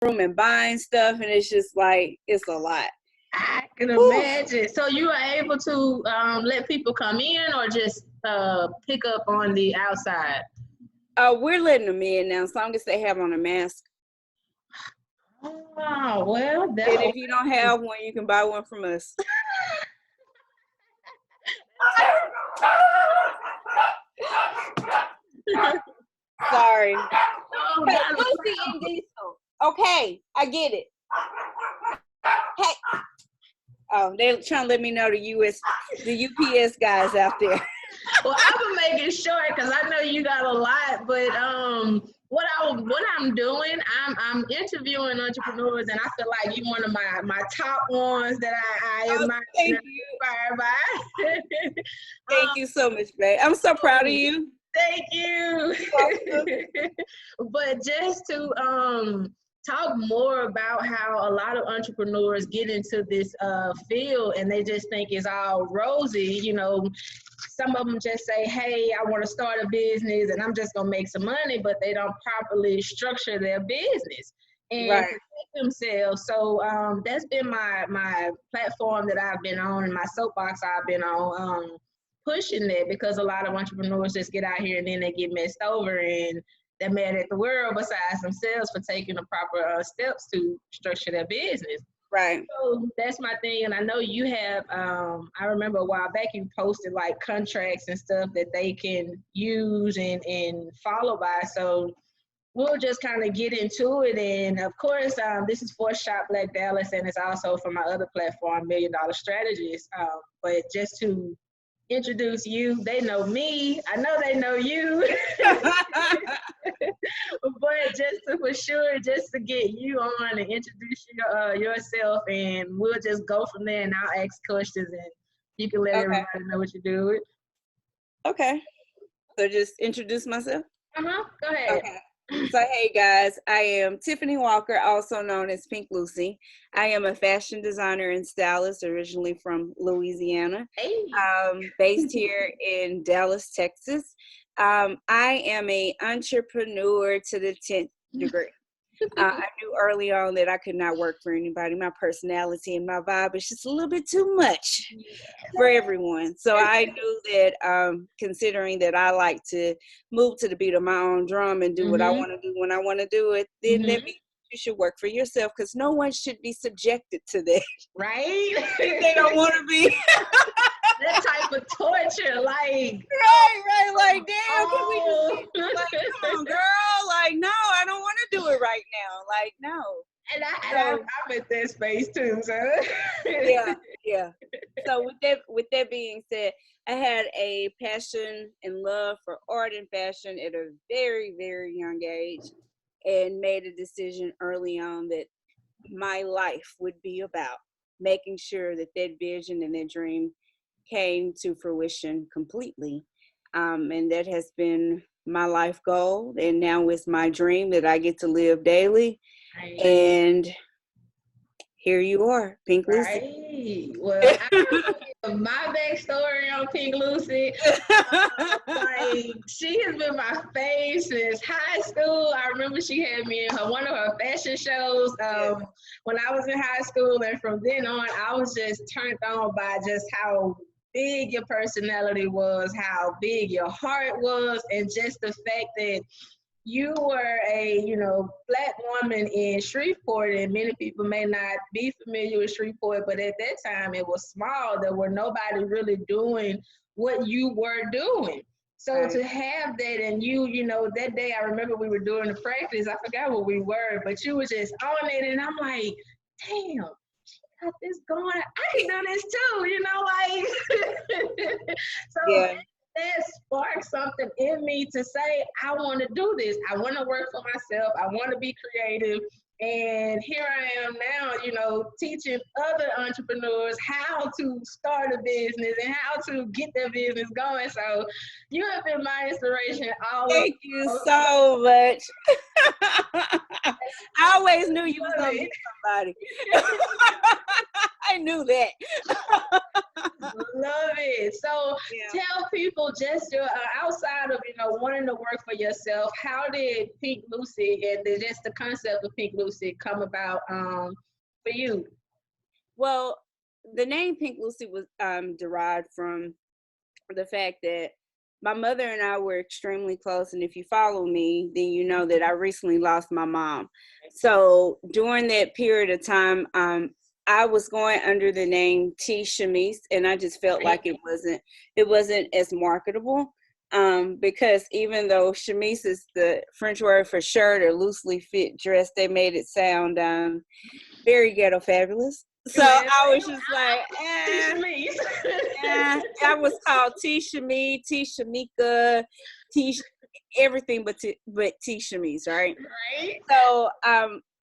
room and buying stuff, and it's just like, it's a lot. I can imagine. So you are able to let people come in or just pick up on the outside? We're letting them in now, as long as they have on a mask. Oh, well, and if you don't have one, you can buy one from us. Sorry. Oh, Hey, Lucy and Diesel. Okay, I get it. Hey. Oh, they're trying to let me know the UPS guys out there. Well, I will make it short because I know you got a lot, but what I'm doing, I'm interviewing entrepreneurs, and I feel like you're one of my top ones that I admire and inspired by. Thank you so much, babe. I'm so proud of you. Thank you. But just to talk more about how a lot of entrepreneurs get into this field and they just think it's all rosy. You know, some of them just say, hey, I want to start a business and I'm just going to make some money, but they don't properly structure their business and protect themselves. So that's been my platform that I've been on, and my soapbox I've been on, pushing that, because a lot of entrepreneurs just get out here and then they get messed over and they're mad at the world besides themselves for taking the proper steps to structure their business. Right. So that's my thing. And I know you have, I remember a while back you posted like contracts and stuff that they can use and follow by. So we'll just kind of get into it. And of course, this is for Shop Black Dallas, and it's also for my other platform, $1 Million Strategist. But just to introduce you, they know me, I know they know you. But just to get you on and introduce yourself, and we'll just go from there, and I'll ask questions and you can let everybody know what you do. Okay. So just introduce myself? Go ahead. Okay. So, hey guys, I am Tiffany Walker, also known as Pink Lucy. I am a fashion designer and stylist, originally from Louisiana, based here in Dallas, Texas. I am an entrepreneur to the 10th degree. I knew early on that I could not work for anybody. My personality and my vibe is just a little bit too much for everyone. So I knew that considering that I like to move to the beat of my own drum and do what I want to do when I want to do it, then that means you should work for yourself, because no one should be subjected to that. Right? They don't want to be. That type of torture, like. Right. Like, damn, can we just, like, come on, girl. Like, no, I don't want to do it right now. Like, no. And I'm at that space too, so. Yeah. So with that being said, I had a passion and love for art and fashion at a very, very young age, and made a decision early on that my life would be about making sure that that vision and that dream came to fruition completely. And that has been my life goal. And now it's my dream that I get to live daily. Right. And here you are, Pink Lucy. Right. Well, my backstory on Pink Lucy, like, she has been my fave since high school. I remember she had me in one of her fashion shows when I was in high school, and from then on, I was just turned on by just how big your personality was, how big your heart was, and just the fact that you were a, Black woman in Shreveport, and many people may not be familiar with Shreveport, but at that time it was small. There were nobody really doing what you were doing. So to have that, and you that day I remember we were doing the practice, I forgot what we were, but you were just on it, and I'm like, damn, she got this going. I can do this too, So that sparked something in me to say, I want to do this. I want to work for myself. I want to be creative. And here I am now, teaching other entrepreneurs how to start a business and how to get their business going. So you have been my inspiration all over. Thank you so much. I always knew you was going to be somebody. I knew that. Love it. So Yeah. tell people just your outside of wanting to work for yourself, how did Pink Lucy and just the concept of Pink Lucy come about for you? Well, the name Pink Lucy was derived from the fact that my mother and I were extremely close. And if you follow me, then you know that I recently lost my mom. So during that period of time, I was going under the name T. Shamise, and I just felt like it wasn't as marketable. Because even though chemise is the French word for shirt or loosely fit dress, they made it sound very ghetto fabulous. So I was just like, I was called T Shami, T Shamika, T everything but T Shamise, right? Right. So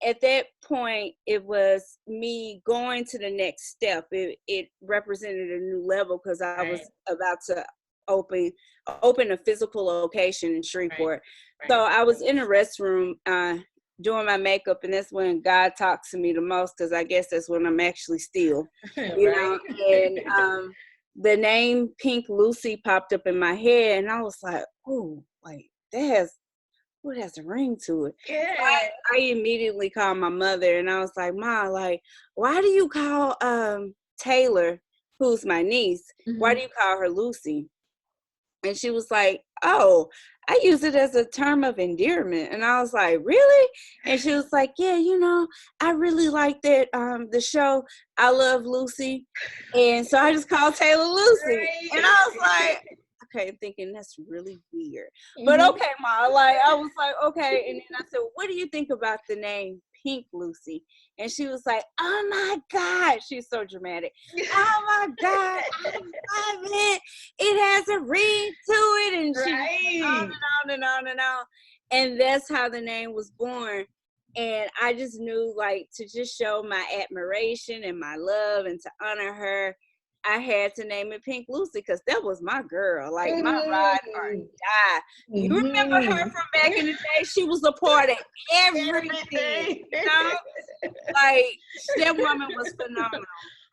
at that point, it was me going to the next step. It represented a new level because I was about to open a physical location in Shreveport. So I was in a restroom doing my makeup, and that's when God talks to me the most, because I guess that's when I'm actually still, you know. And the name Pink Lucy popped up in my head, and I was like, oh, like that has a ring to it. Yeah. So I immediately called my mother, and I was like, Ma, like, why do you call Taylor, who's my niece, why do you call her Lucy? And she was like, oh, I use it as a term of endearment. And I was like, really? And she was like, yeah, I really like that, the show I Love Lucy. And so I just called Taylor Lucy. Right. And I was like, okay, thinking that's really weird. But okay, Ma, like, I was like, okay. And then I said, what do you think about the name Pink Lucy? And she was like, oh my God. She's so dramatic. Oh my God, I love it. It has a ring to it. And she went on and on and on and on. And that's how the name was born. And I just knew, like, to just show my admiration and my love and to honor her, I had to name it Pink Lucy, because that was my girl, like my ride or die. You remember her from back in the day? She was a part of everything. Like, that woman was phenomenal.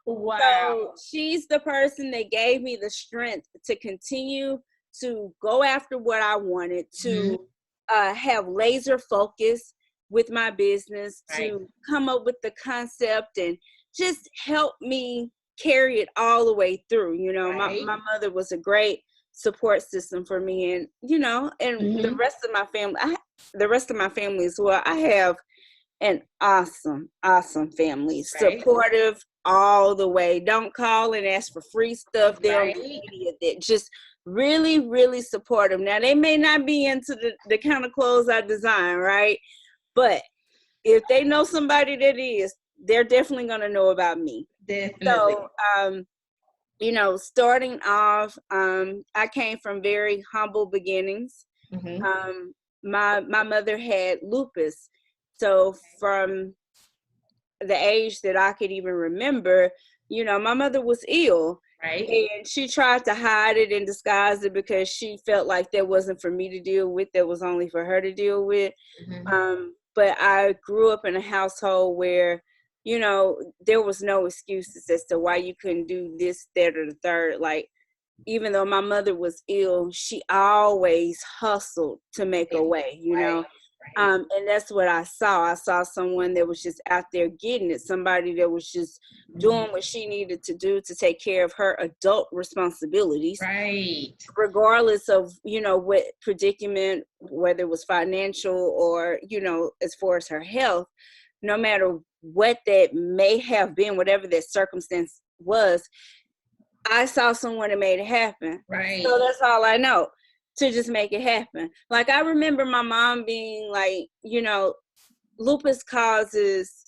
Wow. So she's the person that gave me the strength to continue to go after what I wanted, to have laser focus with my business, to come up with the concept and just help me carry it all the way through. My mother was a great support system for me, and and the rest of my family as well. I have an awesome family, supportive all the way. Don't call and ask for free stuff. They don't do any of that. Just really, really supportive. Now, they may not be into the kind of clothes I design, right? But if they know somebody that is, they're definitely going to know about me. Definitely. So, starting off, I came from very humble beginnings. My mother had lupus. So from the age that I could even remember, my mother was ill. And she tried to hide it and disguise it because she felt like that wasn't for me to deal with. That was only for her to deal with. But I grew up in a household where, there was no excuses as to why you couldn't do this, that, or the third. Like, even though my mother was ill, she always hustled to make a way, and that's what I saw. I saw someone that was just out there getting it, somebody that was just doing what she needed to do to take care of her adult responsibilities. Regardless of, what predicament, whether it was financial or, as far as her health, no matter what that may have been, whatever that circumstance was, I saw someone that made it happen. So that's all I know, to just make it happen. Like, I remember my mom being like, lupus causes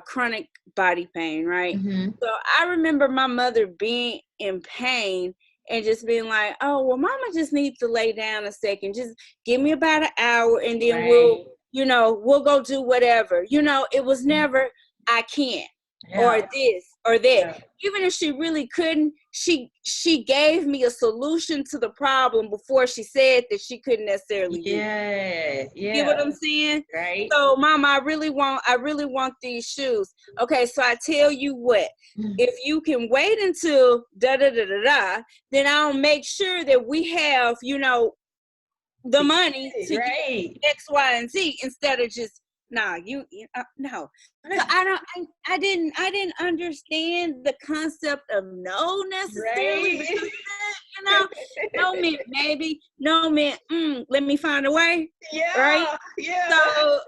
chronic body pain, right? So I remember my mother being in pain and just being like, oh, well, mama just needs to lay down a second. Just give me about an hour and then we'll go do whatever. It was never, I can't. or this or that. Yeah. Even if she really couldn't, she gave me a solution to the problem before she said that she couldn't necessarily do it. Yeah. Get what I'm saying? Right. So, Mama, I really want these shoes. Okay, so I tell you what, if you can wait until da da da da da, then I'll make sure that we have, the money to right. get X, Y, and Z instead of just no. So I didn't understand the concept of no necessarily. Right. Because, no meant maybe, no meant let me find a way. Yeah. Right. Yeah. So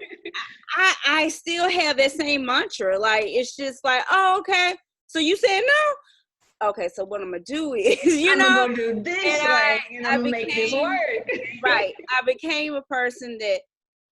I still have that same mantra. Like it's just like, oh, okay. So you said no. Okay, so what I'm gonna do is, I'm gonna do this way, and I'm gonna make this work. Right. I became a person that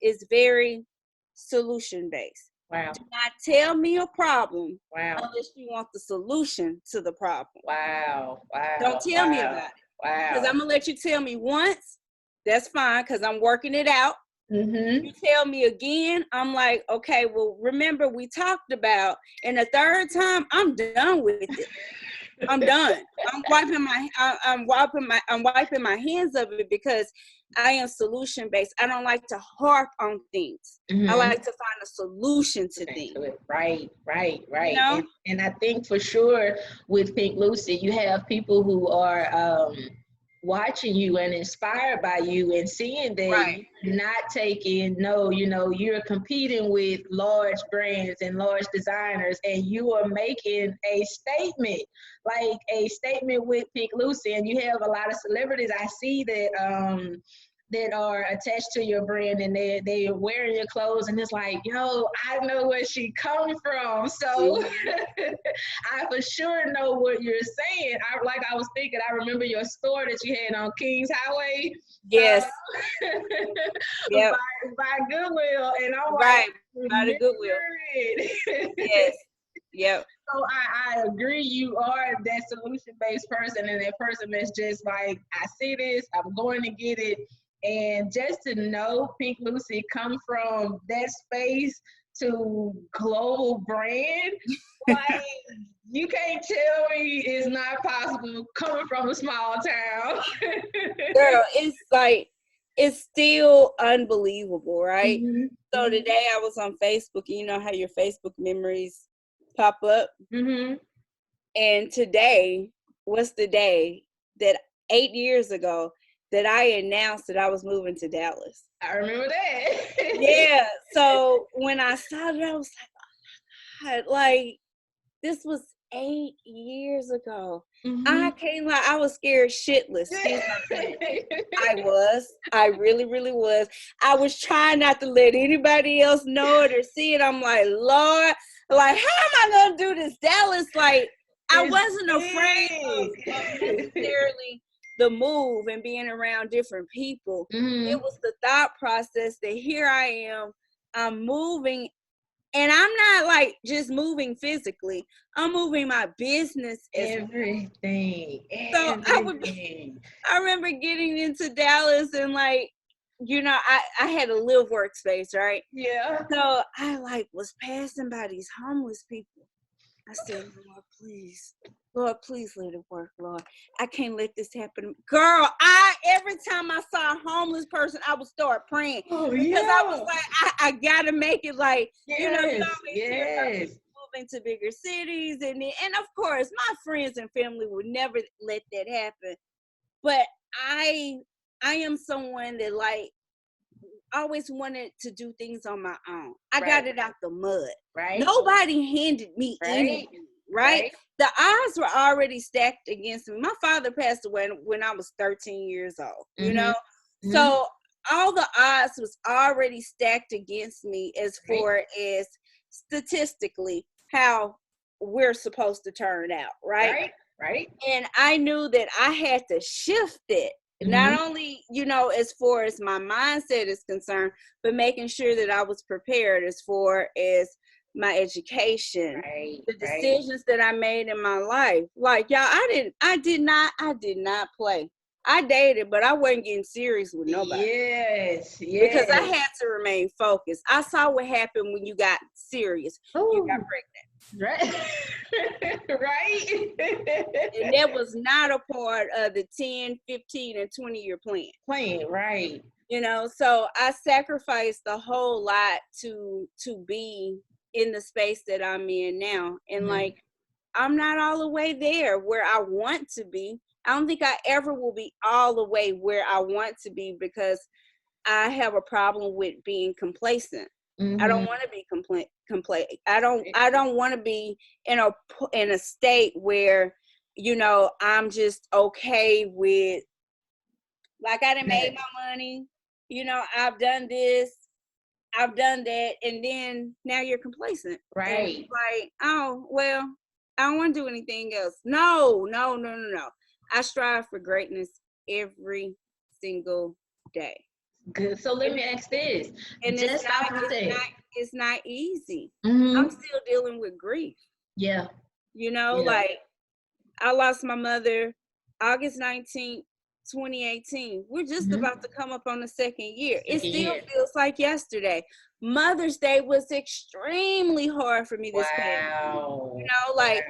is very solution based. Wow. Do not tell me a problem Wow. unless you want the solution to the problem. Wow. Wow. Don't tell me about it. Wow. Because I'm gonna let you tell me once. That's fine, because I'm working it out. Mm-hmm. You tell me again, I'm like, okay, well, remember we talked about, and the third time, I'm done with it. I'm done. I'm wiping my hands of it because I am solution based. I don't like to harp on things. I like to find a solution to things. Right. You know? And I think for sure with Pink Lucy, you have people who are watching you and inspired by you and seeing that you're not taking you're competing with large brands and large designers, and you are making a statement with Pink Lucy. And you have a lot of celebrities I see that are attached to your brand, and they are wearing your clothes, and it's like, yo, I know where she come from. So I for sure know what you're saying. I was thinking, I remember your store that you had on Kings Highway. Yes. Yep. By Goodwill. And I'm right. Like, by the Goodwill. Yes. Yep. So I agree, you are that solution-based person, and that person that's just like, I see this, I'm going to get it. And just to know Pink Lucy come from that space to global brand, like, you can't tell me it's not possible coming from a small town. Girl, it's like, it's still unbelievable, right? Mm-hmm. So today I was on Facebook, and you know how your Facebook memories pop up? Mm-hmm. And today was the day that 8 years ago that I announced that I was moving to Dallas. I remember that. Yeah. So when I saw it, I was like, oh my God, like, this was 8 years ago. Mm-hmm. I can't lie, I was scared shitless. I really, really was. I was trying not to let anybody else know it or see it. I'm like, Lord, like, how am I gonna do this? Dallas, like, I wasn't afraid of necessarily the move and being around different people. It was the thought process that here I am, I'm moving, and I'm not like just moving physically. I'm moving my business everything. So I remember getting into Dallas, and like, I had a live workspace, right? Yeah. So I like was passing by these homeless people. I said, Lord, please let it work, Lord. I can't let this happen. Girl, every time I saw a homeless person, I would start praying. Because I was like, I gotta make it like, you always hear about people moving to bigger cities, and of course my friends and family would never let that happen. But I am someone that like always wanted to do things on my own. I got it out the mud. Right. Nobody handed me anything. Right? The odds were already stacked against me. My father passed away when I was 13 years old, you know? So all the odds was already stacked against me as far as statistically how we're supposed to turn out, right? And I knew that I had to shift it. Not only, as far as my mindset is concerned, but making sure that I was prepared as far as my education, the decisions that I made in my life. Like, y'all, I did not play. I dated, but I wasn't getting serious with nobody. Yes, Because I yes. had to remain focused. I saw what happened when you got serious. You got Ooh, pregnant. right. Right. And that was not a part of the 10, 15, and 20-year plan. Playing, right. You know, so I sacrificed a whole lot to be in the space that I'm in now. And like, I'm not all the way there where I want to be. I don't think I ever will be all the way where I want to be because I have a problem with being complacent. I don't want to be complacent. I don't want to be in a state where, you know, I'm just okay with, like, I done made my money, you know, I've done this, I've done that, and then now you're complacent. Right. And it's like, oh, well, I don't want to do anything else. No. I strive for greatness every single day. Good. So let me ask this. And Just off of that. it's not easy. Mm-hmm. I'm still dealing with grief. Yeah. You know, like, I lost my mother August 19th, 2018. We're just about to come up on the second year. It still feels like yesterday. Mother's Day was extremely hard for me this past year. You know, like,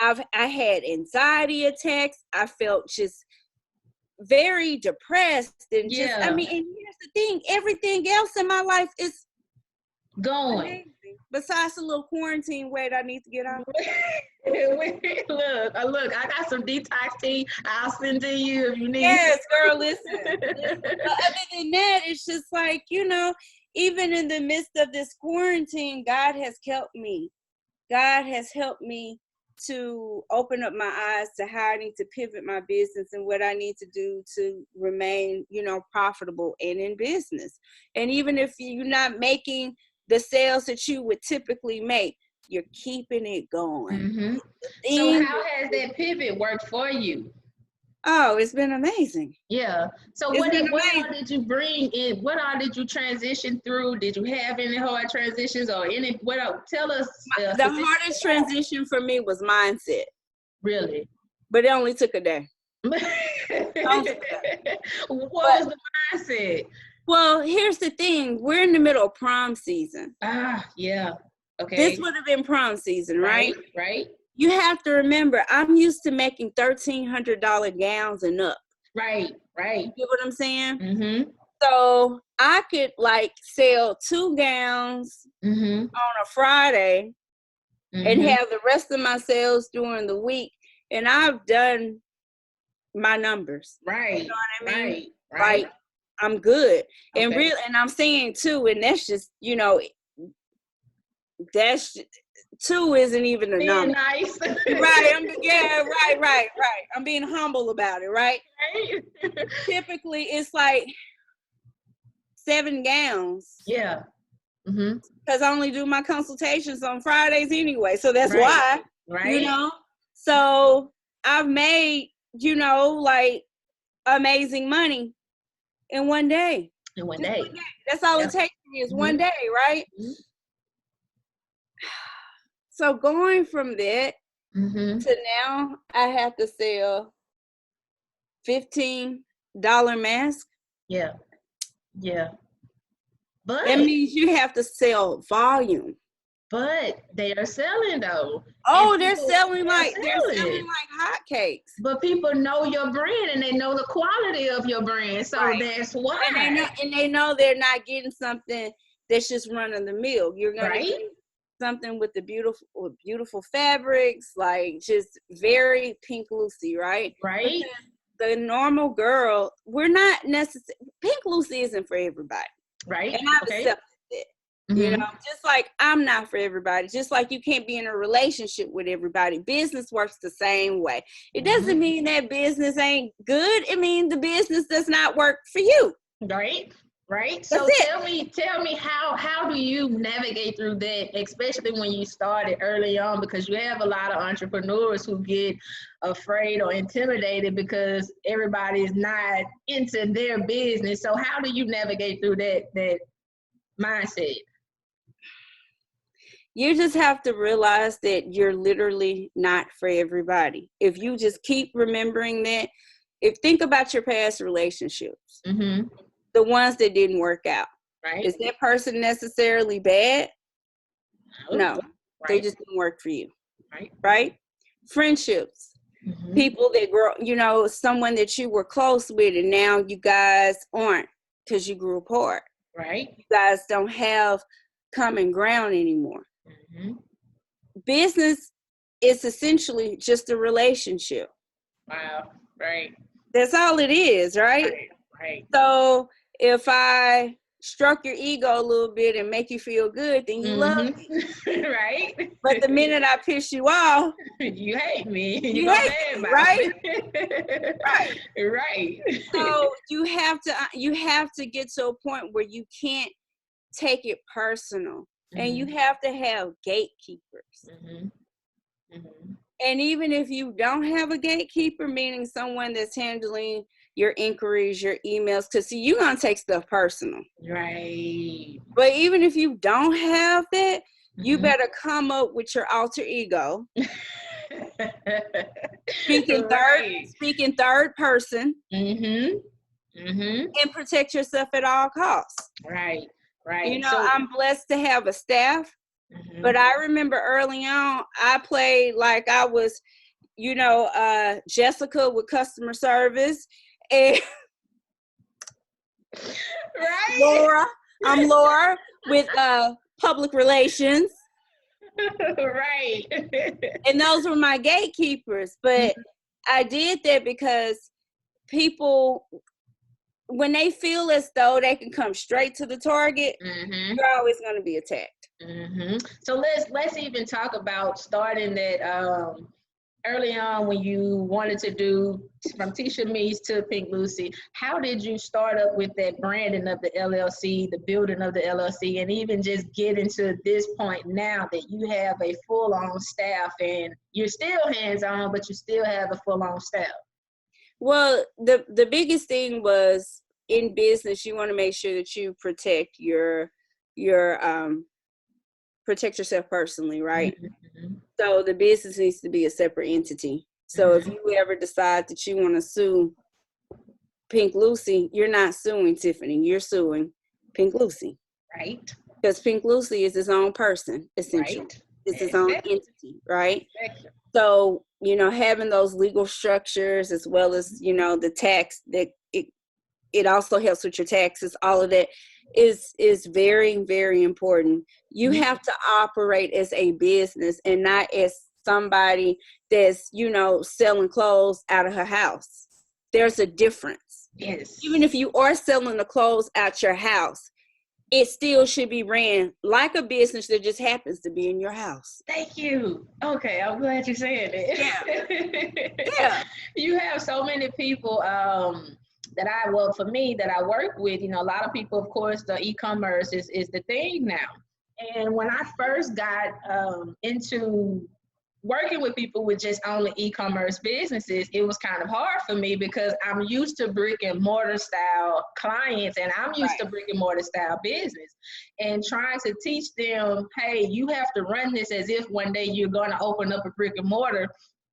I had anxiety attacks. I felt just very depressed and just, I mean, and here's the thing, everything else in my life is going. amazing. Besides the little quarantine weight I need to get off. Look, I got some detox tea. I'll send to you if you need. Yes, girl, listen. But other than that, it's just like, you know, even in the midst of this quarantine, God has helped me. God has helped me to open up my eyes to how I need to pivot my business and what I need to do to remain, you know, profitable and in business. And even if you're not making the sales that you would typically make, you're keeping it going. So how has that pivot worked for you? Oh, it's been amazing. Yeah. So what all did you bring in? What all did you transition through? Did you have any hard transitions or any? What else? Tell us. The hardest transition for me was mindset. Really? But it only took a day. What was the mindset? Well, here's the thing. We're in the middle of prom season. Yeah. Okay. This would have been prom season, right? Right. You have to remember, I'm used to making $1,300 gowns and up. Right. You get what I'm saying? So I could like sell 2 gowns on a Friday and have the rest of my sales during the week. And I've done my numbers. Right. You know what I mean? Right. Like, I'm good. And and I'm saying too, and that's just, you know, that's 2 isn't even a number. Nice. Right. Right. I'm being humble about it, right? Typically, it's like 7 gowns. Yeah. Because I only do my consultations on Fridays anyway, so that's why. Right. You know, so I've made, you know, like, amazing money in one day. That's all it takes me is one day, right? So going from that to now, I have to sell $15 mask. Yeah. But that means you have to sell volume. But they are selling though. Oh, they're selling like hotcakes. But people know your brand and they know the quality of your brand, so that's why. And they know they're not getting something that's just run of the mill. You're gonna get something with the beautiful fabrics, like just very Pink Lucy, right? Right. Because the normal girl, we're not necessarily, Pink Lucy isn't for everybody. Right. And I've accepted it. You know, just like I'm not for everybody, just like you can't be in a relationship with everybody. Business works the same way. It doesn't mean that business ain't good. It means the business does not work for you. Right. So tell me how do you navigate through that, especially when you started early on, because you have a lot of entrepreneurs who get afraid or intimidated because everybody is not into their business. So how do you navigate through that mindset? You just have to realize that you're literally not for everybody. If you just keep remembering that, think about your past relationships, Mm-hmm. the ones that didn't work out. Right. Is that person necessarily bad? No, Right. they just didn't work for you. Right. Right? Friendships. Mm-hmm. People that grow, you know, someone that you were close with and now you guys aren't because you grew apart. Right. You guys don't have common ground anymore. Mm-hmm. Business is essentially just a relationship. Wow. Right. That's all it is, right? Right. Right. So if I stroke your ego a little bit and make you feel good, then you love me. Right. But the minute I piss you off, you hate me. You hate me, right? Right. Right. So you have to get to a point where you can't take it personal, and you have to have gatekeepers. Mm-hmm. Mm-hmm. And even if you don't have a gatekeeper, meaning someone that's handling your inquiries, your emails, because see, you're gonna take stuff personal. Right. But even if you don't have that, you better come up with your alter ego. Speaking third person. Mm-hmm. Mm-hmm. And protect yourself at all costs. Right. Right. You know, I'm blessed to have a staff, but I remember early on, I played like I was, you know, Jessica with customer service, and right. I'm Laura with public relations. Right. And those were my gatekeepers. But I did that because people, when they feel as though they can come straight to the target, you're always going to be attacked. So let's even talk about starting that early on when you wanted to do from Tisha Mees to Pink Lucy. How did you start up with that branding of the LLC, the building of the LLC, and even just getting to this point now that you have a full-on staff and you're still hands-on, but you still have a full-on staff? Well, the biggest thing was, in business, you want to make sure that you protect protect yourself personally, right? So the business needs to be a separate entity. So if you ever decide that you want to sue Pink Lucy, you're not suing Tiffany, you're suing Pink Lucy. Right. Because Pink Lucy is its own person, essentially. Right. It's its own entity, right? Exactly. So, you know, having those legal structures as well as, you know, the tax, that it also helps with your taxes, all of that is very, very important. You have to operate as a business and not as somebody that's, you know, selling clothes out of her house. There's a difference. Yes. Even if you are selling the clothes out your house, it still should be ran like a business that just happens to be in your house. Thank you. Okay, I'm glad you said it. Yeah. Yeah. You have so many people for me that I work with, you know, a lot of people, of course, the e-commerce is the thing now. And when I first got into working with people with just only e-commerce businesses, it was kind of hard for me because I'm used to brick and mortar style clients and I'm used to brick and mortar style business, and trying to teach them, hey, you have to run this as if one day you're going to open up a brick and mortar,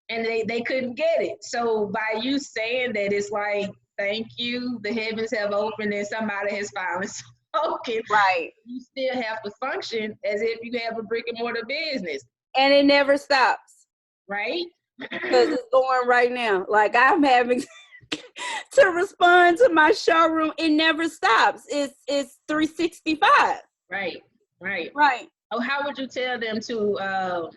and they couldn't get it. So by you saying that, it's like, thank you, the heavens have opened and somebody has finally spoken. Right. You still have to function as if you have a brick and mortar business. And it never stops. Right? Because it's going right now. Like, I'm having to respond to my showroom. It never stops. It's 365. Right. Right. Oh, how would you tell them to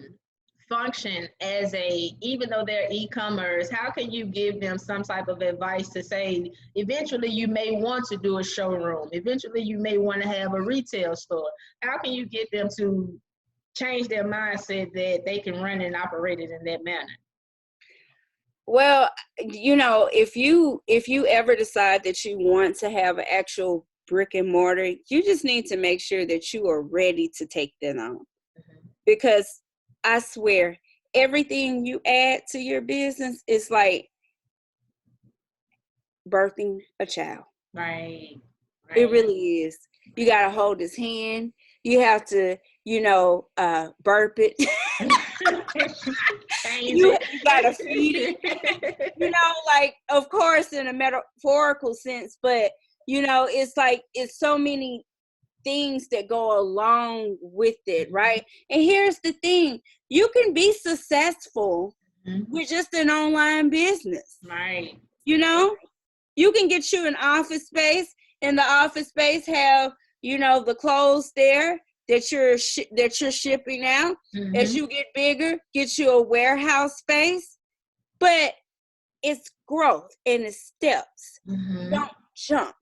function as even though they're e-commerce, how can you give them some type of advice to say, eventually you may want to do a showroom, eventually you may want to have a retail store? How can you get them to change their mindset that they can run and operate it in that manner? Well, you know, if you ever decide that you want to have an actual brick and mortar, you just need to make sure that you are ready to take that on. Because I swear, everything you add to your business is like birthing a child. Right. It really is. You got to hold his hand. You have to, you know, burp it. You gotta feed it. You know, like, of course, in a metaphorical sense, but you know, it's like it's so many things that go along with it, right? And here's the thing: you can be successful with just an online business, right? You know, you can get you an office space, and the office space have, you know, the clothes there that you're shipping out. As you get bigger, get you a warehouse space, but it's growth and it's steps. Don't jump.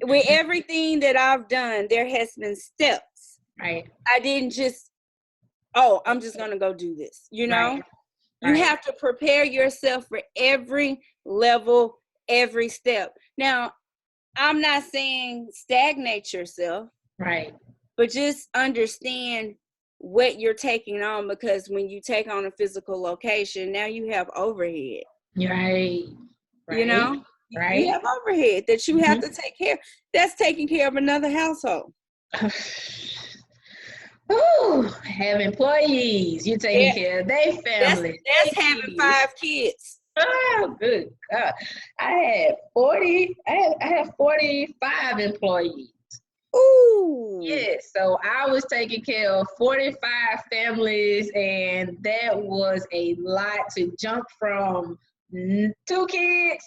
With everything that I've done, there has been steps. Right. I didn't just, I'm just gonna go do this. You know, you have to prepare yourself for every level, every step. Now, I'm not saying stagnate yourself, right? But just understand what you're taking on, because when you take on a physical location, now you have overhead. Right. You know, right. You have overhead that you have to take care of. That's taking care of another household. Ooh, have employees. You're taking care of their family. That's having 5 kids. Oh, good God. I had 45 employees. Ooh. Yes, so I was taking care of 45 families, and that was a lot to jump from 2 kids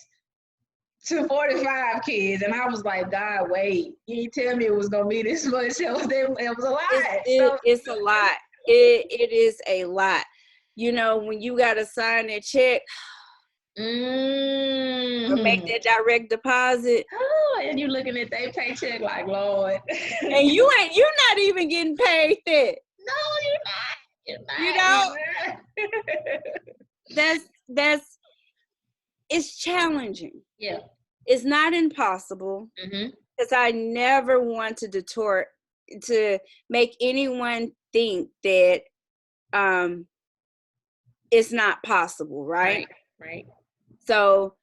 to 45 kids. And I was like, God, wait, you didn't tell me it was gonna be this much. It was a lot. It's a lot. It is a lot. You know, when you gotta sign that check or make that direct deposit. Oh, and you looking at their paycheck like, Lord. And you're not even getting paid that. No, you're not. You know, that's it's challenging. Yeah. It's not impossible, because I never want to make anyone think that it's not possible, right? Right. So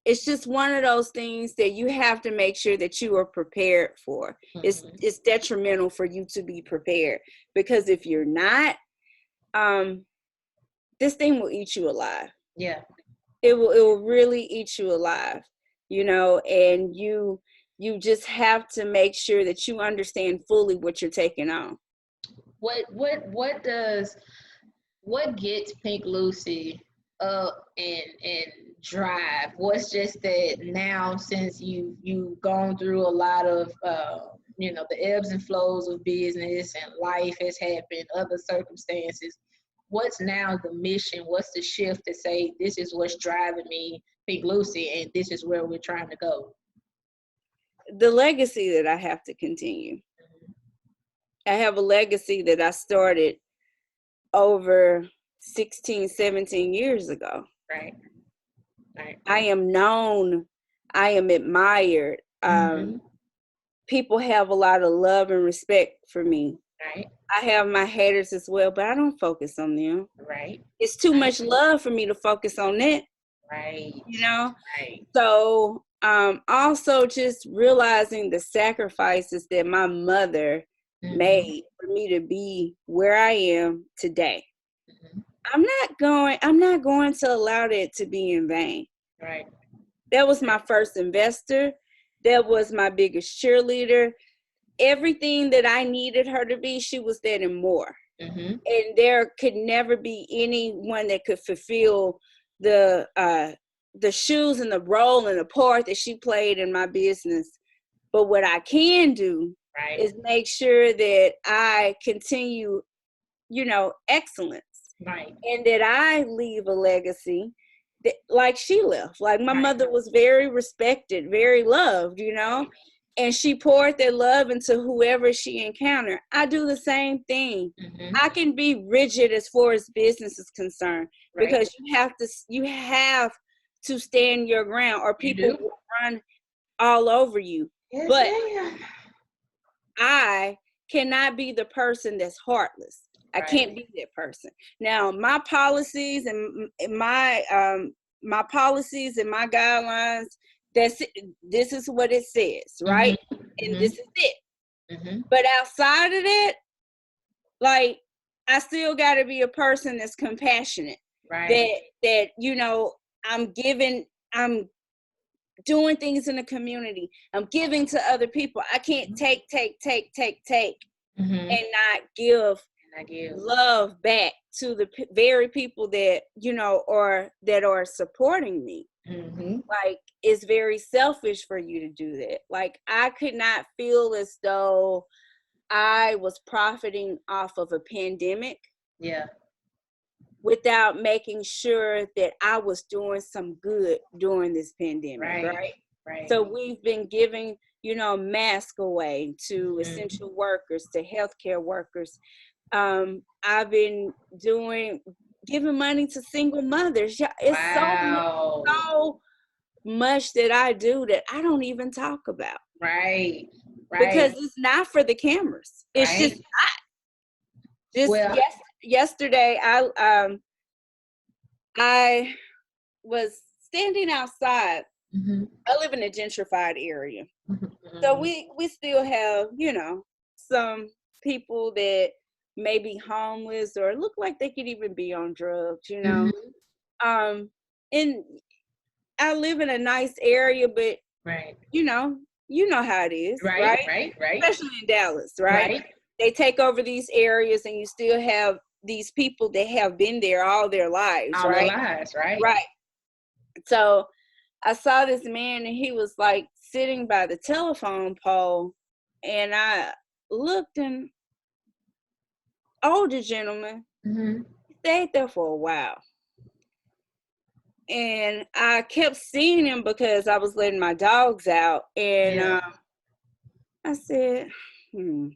it's just one of those things that you have to make sure that you are prepared for. It's detrimental for you to be prepared, because if you're not, this thing will eat you alive. Yeah. It will really eat you alive, you know, and you just have to make sure that you understand fully what you're taking on. What gets Pink Lucy up and drive? What's just that now, since you've gone through a lot of the ebbs and flows of business, and life has happened, other circumstances, what's now the mission? What's the shift to say, this is what's driving me, Pink Lucy, and this is where we're trying to go? The legacy that I have to continue. I have a legacy that I started over 16, 17 years ago. Right. I am known. I am admired. People have a lot of love and respect for me. Right. I have my haters as well, but I don't focus on them. Right. It's too much love for me to focus on that. Right. You know? Right. So also just realizing the sacrifices that my mother made for me to be where I am today. I'm not going to allow that to be in vain. Right. That was my first investor. That was my biggest cheerleader. Everything that I needed her to be, she was that and more. And there could never be anyone that could fulfill the shoes and the role and the part that she played in my business. But what I can do is make sure that I continue, excellence. Right. And that I leave a legacy that, like she left. Like my mother was very respected, very loved, and she poured that love into whoever she encountered. I do the same thing. I can be rigid as far as business is concerned, because you have to stand your ground, or people will run all over you. Yes, but I cannot be the person that's heartless. I can't be that person. Now, my policies and my policies and my guidelines, this is what it says, right? And this is it. But outside of that, like, I still got to be a person that's compassionate. Right. That I'm doing things in the community. I'm giving to other people. I can't take, Mm-hmm. and not give love back to the very people that that are supporting me. Mm-hmm. Like, it's very selfish for you to do that. Like, I could not feel as though I was profiting off of a pandemic. Yeah. Without making sure that I was doing some good during this pandemic, right? So we've been giving, masks away to essential workers, to healthcare workers. I've been giving money to single mothers. Yeah, it's so much that I do that I don't even talk about. Right. Because it's not for the cameras. It's just not. Yesterday, I was standing outside. Mm-hmm. I live in a gentrified area. Mm-hmm. So we still have, some people that may be homeless or look like they could even be on drugs, Mm-hmm. And I live in a nice area, but you know how it is, right? Especially in Dallas, right? They take over these areas and you still have these people that have been there all their lives, right? Right. So I saw this man and he was like sitting by the telephone pole, and I looked, and older gentleman, mm-hmm. stayed there for a while. And I kept seeing him because I was letting my dogs out, and I said, let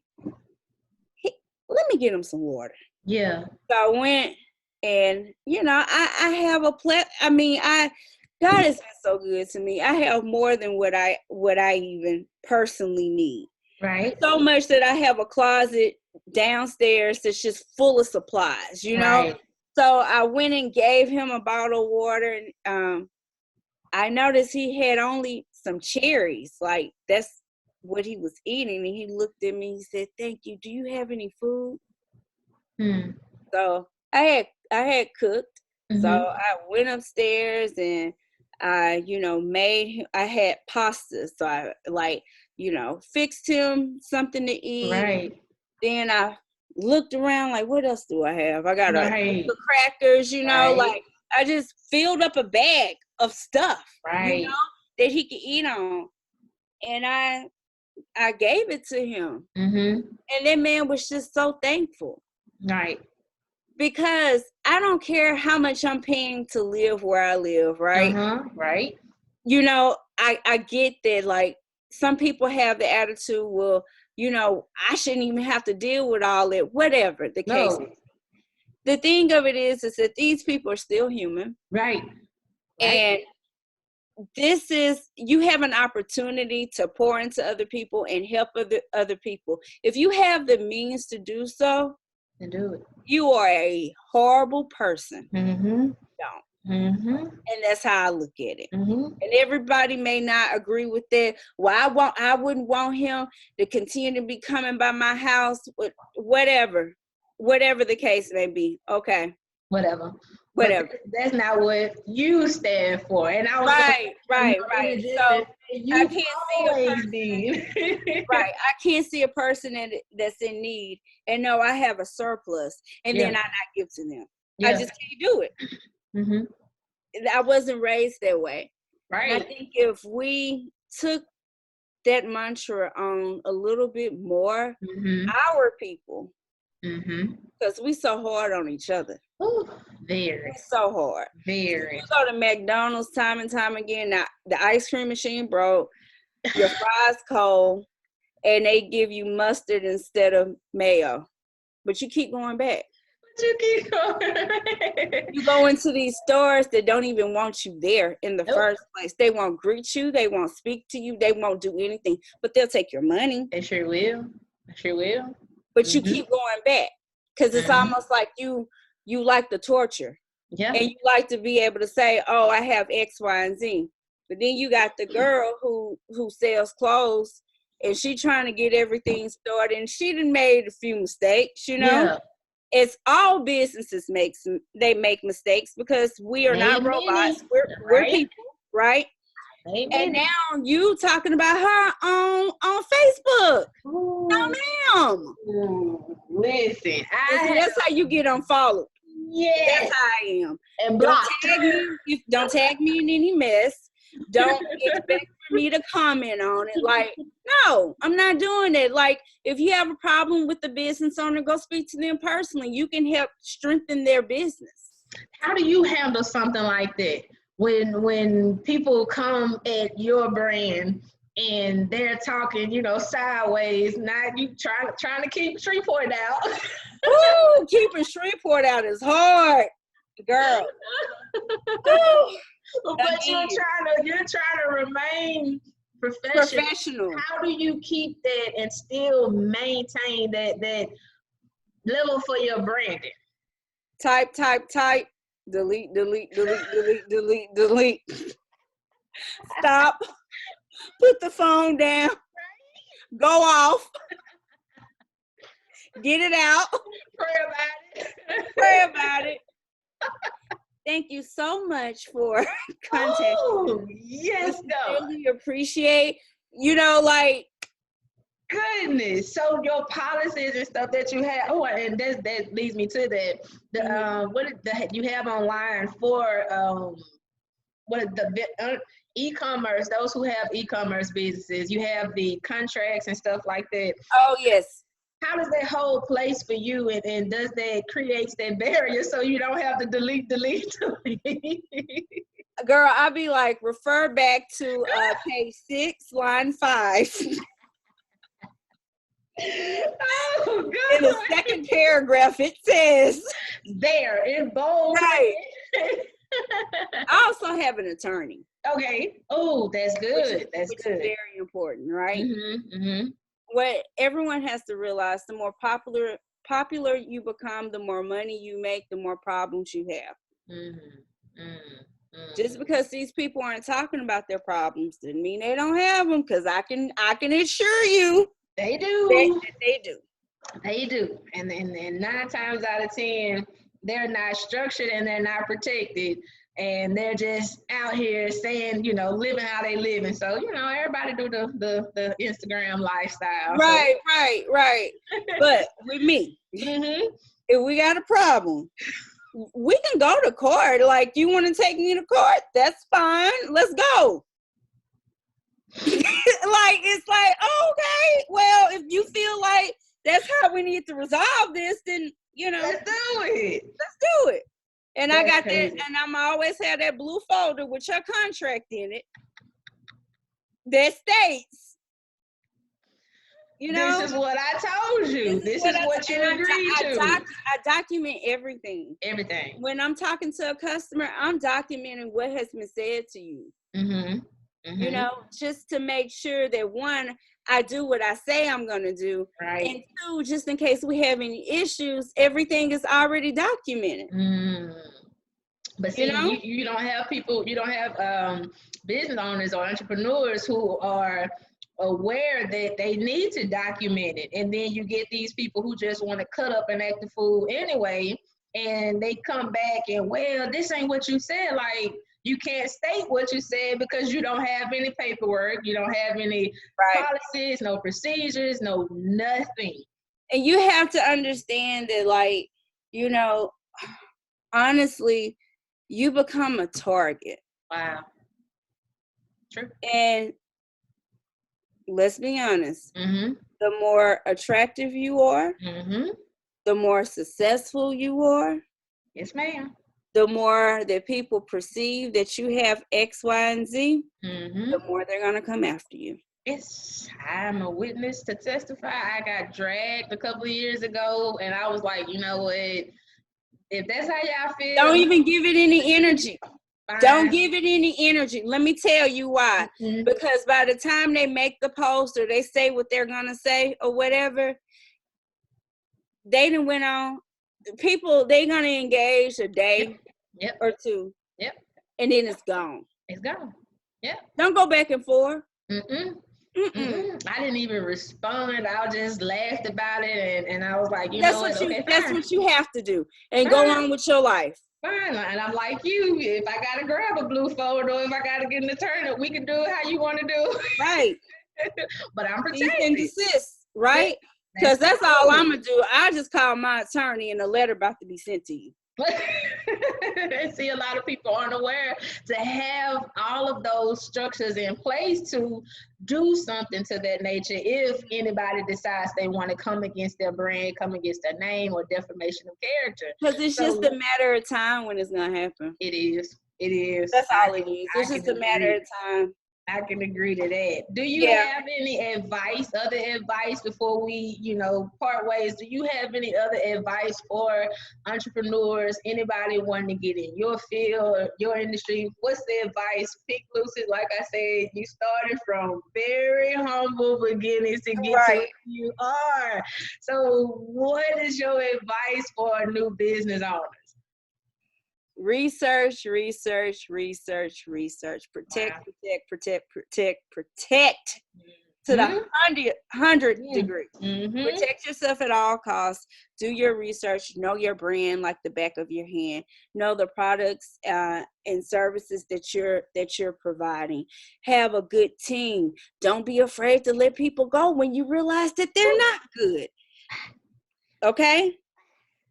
me get him some water. Yeah. So I went, and I have God has been so good to me. I have more than what I even personally need. Right. So much that I have a closet downstairs that's just full of supplies, Right. So I went and gave him a bottle of water, and I noticed he had only some cherries. Like, that's what he was eating. And he looked at me, he said, "Thank you. Do you have any food?" So I had cooked. Mm-hmm. So I went upstairs and I had pasta. So I fixed him something to eat. Right. Then I looked around like, what else do I have? I got the crackers, like I just filled up a bag of stuff, that he could eat on. And I gave it to him. Mm-hmm. And that man was just so thankful. Right. Because I don't care how much I'm paying to live where I live, right? Right. I get that, like, some people have the attitude, well, I shouldn't even have to deal with all that, whatever the case is. The thing of it is that these people are still human. Right. And you have an opportunity to pour into other people and help other people. If you have the means to do so, then do it. You are a horrible person. Mm-hmm. Don't. Mm-hmm. And that's how I look at it. Mm-hmm. And everybody may not agree with that. Well, I wouldn't want him to continue to be coming by my house, whatever the case may be. Okay. Whatever. But that's not what you stand for. And I was right. So I can't see a person. Right. I can't see a person that's in need and know I have a surplus and then I not give to them. I just can't do it. Mm-hmm. I wasn't raised that way. Right. And I think if we took that mantra on a little bit more, our people, because we so hard on each other. Ooh, very. So hard. Very. You go to McDonald's time and time again. Now, the ice cream machine broke, your fries cold, and they give you mustard instead of mayo. But you keep going back. You go into these stores that don't even want you there in the first place. They won't greet you. They won't speak to you. They won't do anything. But they'll take your money. They sure will. But you keep going back because it's almost like you like the torture. Yeah. And you like to be able to say, oh, I have X, Y, and Z. But then you got the girl who sells clothes and she trying to get everything started and she done made a few mistakes, Yeah. As all businesses make mistakes because we are not robots. We're people, right? And now you talking about her on Facebook. Ooh. No, ma'am. Ooh. Listen, that's how you get unfollowed. Yes. That's how I am. And don't tag me in any mess. Don't expect for me to comment on it. Like, no, I'm not doing it. Like, if you have a problem with the business owner, go speak to them personally. You can help strengthen their business. How do you handle something like that? When people come at your brand and they're talking, sideways, not you trying to keep Shreveport out. Woo, keeping Shreveport out is hard, girl. But you're trying to remain professional. How do you keep that and still maintain that level for your branding? Type. Delete. Stop. Put the phone down. Go off. Get it out. Pray about it. Thank you so much for contacting. Oh, yes, I really appreciate, like. Goodness. So your policies and stuff that you have. Oh, and that leads me to that. You have online for e-commerce? Those who have e-commerce businesses. You have the contracts and stuff like that. Oh yes. How does that hold place for you, and does that creates that barrier so you don't have to delete? Girl, I'll be like, refer back to page 6, line 5. Oh, God. In the second paragraph, it says there in bold. Right. I also have an attorney. Okay. Oh, that's good. That's good. Very important, right? Mm-hmm. What everyone has to realize: the more popular you become, the more money you make, the more problems you have. Just because these people aren't talking about their problems doesn't mean they don't have them. Because I can assure you. They do. They do. They do. And 9 times out of 10, they're not structured and they're not protected. And they're just out here saying, living how they live. And so, everybody do the Instagram lifestyle. Right, so. right. But with me, if we got a problem, we can go to court. Like, you want to take me to court? That's fine. Let's go. It's like, okay, well, if you feel like that's how we need to resolve this, then let's do it. And that's I got crazy. That, and I'm always have that blue folder with your contract in it that states, this is what I told you. This is what you agreed to. I document everything. Everything. When I'm talking to a customer, I'm documenting what has been said to you. Just to make sure that 1, I do what I say I'm going to do. Right. And 2, just in case we have any issues, everything is already documented. But see, you don't have people, you don't have business owners or entrepreneurs who are aware that they need to document it. And then you get these people who just want to cut up and act the fool anyway. And they come back and, well, this ain't what you said. Like, you can't state what you said because you don't have any paperwork. You don't have any policies, no procedures, no nothing. And you have to understand that, honestly, you become a target. Wow. True. And let's be honest, the more attractive you are, the more successful you are. Yes, ma'am. The more that people perceive that you have X, Y, and Z, the more they're going to come after you. Yes, I'm a witness to testify. I got dragged a couple of years ago, and I was like, you know what? If that's how y'all feel, don't even give it any energy. Fine. Don't give it any energy. Let me tell you why. Because by the time they make the post or they say what they're going to say or whatever, they done went on. People, they're going to engage a day or 2. Yep. And then it's gone. It's gone. Yep. Don't go back and forth. I didn't even respond. I just laughed about it, and I was like, you That's know what? Okay, that's fine. what you have to do, and go Fine. on with your life. Fine. And I'm like you. If I gotta grab a blue folder, or if I gotta get in the turnip, we can do it how you want to do. Right. But I'm Cease and protected. desist, right? Because that's all I'm gonna do. I just call my attorney, and a letter about to be sent to you. See, a lot of people aren't aware to have all of those structures in place to do something to that nature if anybody decides they want to come against their brand, come against their name, or defamation of character. Because it's just a matter of time when it's gonna happen. It is. It is. That's all it is. It's just a matter of time. I can agree to that. Do you have any advice, other advice before we, part ways? Do you have any other advice for entrepreneurs, anybody wanting to get in your field, your industry? What's the advice? Pink Lucy, like I said, you started from very humble beginnings to get to where you are. So what is your advice for new business owners? Research. Protect to the 100 degree. Protect yourself at all costs. Do your research. Know your brand like the back of your hand. Know the products and services that you're providing. Have a good team. Don't be afraid to let people go when you realize that they're not good. Okay?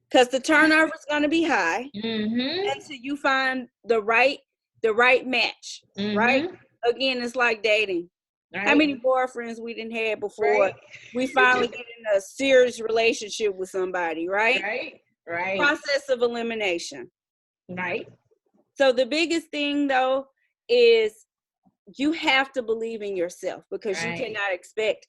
Because the turnover is going to be high until you find the right match, right? Again, it's like dating. Right. How many boyfriends we didn't have before we finally get in a serious relationship with somebody, right? Right. Process of elimination. Right. So the biggest thing, though, is you have to believe in yourself, because you cannot expect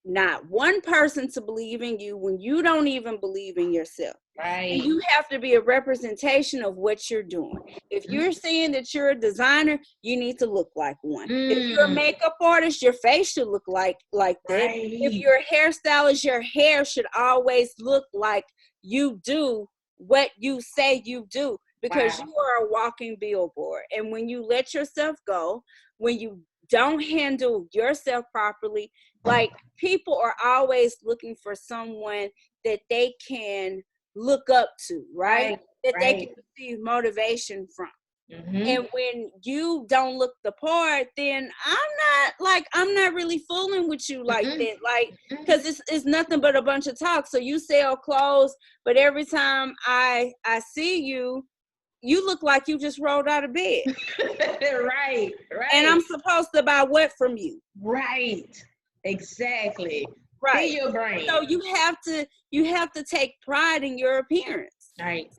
not one person to believe in you when you don't even believe in yourself. Right. And you have to be a representation of what you're doing. If you're saying that you're a designer, you need to look like one. If you're a makeup artist, your face should look like that. If you're a hairstylist, your hair should always look like you do what you say you do, because you are a walking billboard. And when you let yourself go, when you don't handle yourself properly, like, people are always looking for someone that they can look up to, right? That they can receive motivation from. And when you don't look the part, then I'm not really fooling with you like that, like, because it's nothing but a bunch of talk. So you sell clothes, but every time I see you, you look like you just rolled out of bed. Right. And I'm supposed to buy what from you? Right. Exactly. Right. Be your brain. So you have to take pride in your appearance. Right.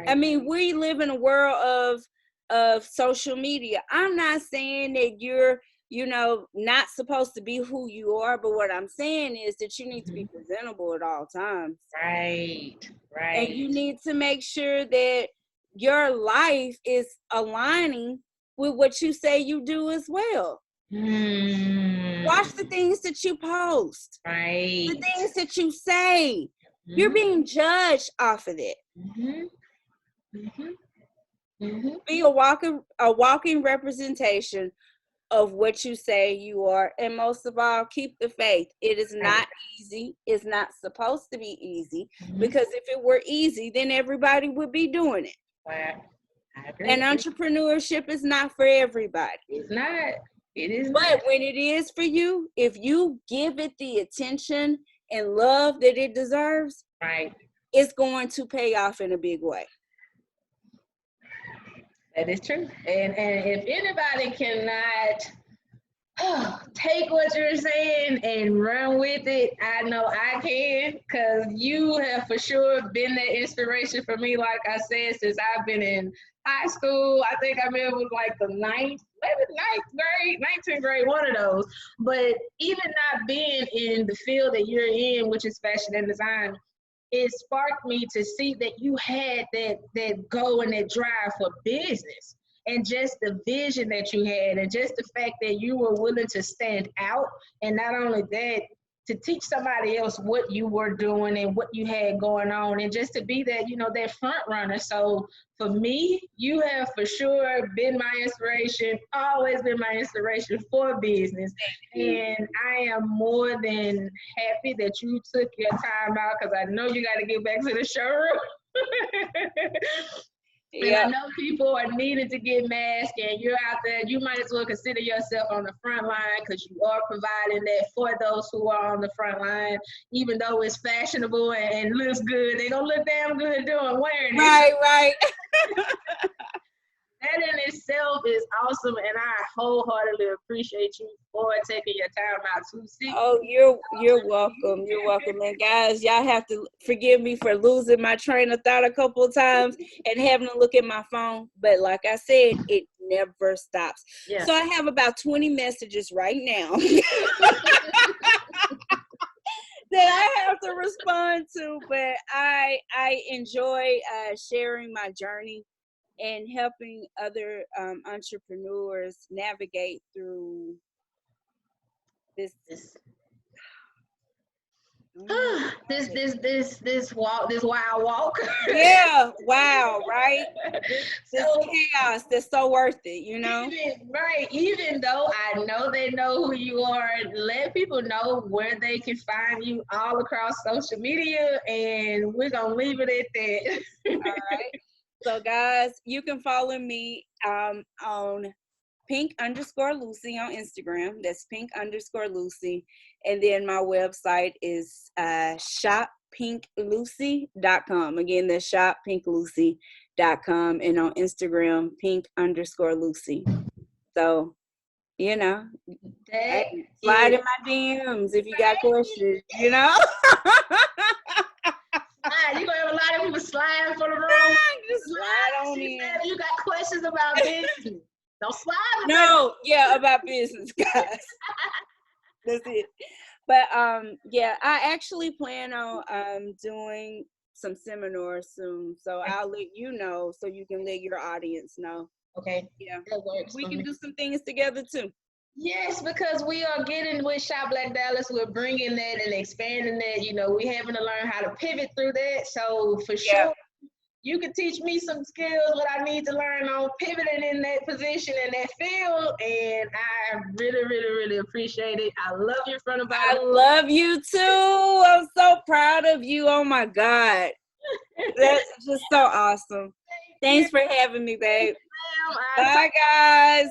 I mean, we live in a world of social media. I'm not saying that you're, not supposed to be who you are, but what I'm saying is that you need to be presentable at all times. Right. And you need to make sure that your life is aligning with what you say you do as well. Watch the things that you post. Right. The things that you say. You're being judged off of it. Be a walking representation of what you say you are. And most of all, keep the faith. It is not easy. It's not supposed to be easy, because if it were easy, then everybody would be doing it. Well, I agree. And entrepreneurship is not for everybody. It's not. It is But not. when it is for you, if you give it the attention and love that it deserves, it's going to pay off in a big way. That is true. And if anybody cannot take what you're saying and run with it, I know I can, because you have for sure been that inspiration for me, like I said, since I've been in high school. I think I remember it was like the 19th grade, one of those. But even not being in the field that you're in, which is fashion and design, it sparked me to see that you had that go and that drive for business, and just the vision that you had, and just the fact that you were willing to stand out. And not only that, to teach somebody else what you were doing and what you had going on, and just to be that, that front runner. So for me, you have for sure been my inspiration, always been my inspiration for business. And I am more than happy that you took your time out, because I know you got to get back to the showroom. And I know people are needing to get masked, and you're out there. You might as well consider yourself on the front line, because you are providing that for those who are on the front line. Even though it's fashionable and looks good, they don't look damn good wearing it. Right. That in itself is awesome, and I wholeheartedly appreciate you for taking your time out to see. Oh, you're welcome. You're welcome. And guys, y'all have to forgive me for losing my train of thought a couple of times and having to look at my phone. But like I said, it never stops. Yeah. So I have about 20 messages right now that I have to respond to. But I enjoy sharing my journey and helping other entrepreneurs navigate through this wild walk. Yeah, wow, right? This chaos that's so worth it, Even though I know they know who you are, let people know where they can find you all across social media, and we're gonna leave it at that. All right. So guys, you can follow me on pink_Lucy on Instagram. That's pink_Lucy. And then my website is shoppinklucy.com. Again, that's shoppinklucy.com. And on Instagram, pink_Lucy. So, slide in my DMs if you got questions, You're gonna have a lot of people sliding for the room. Just slide on in. You got questions about business. Don't slide. No, about business, guys. That's it. But I actually plan on doing some seminars soon. So I'll let you know, so you can let your audience know. Okay. Yeah. That works. We can do some things together too. Yes, because we are getting with Shop Black Dallas. We're bringing that and expanding that. We're having to learn how to pivot through that. So for sure, you can teach me some skills, what I need to learn on pivoting in that position in that field. And I really, really, really appreciate it. I love you from the bottom. I love you too. I'm so proud of you. Oh my God. That's just so awesome. Thanks for having me, babe. Bye, guys.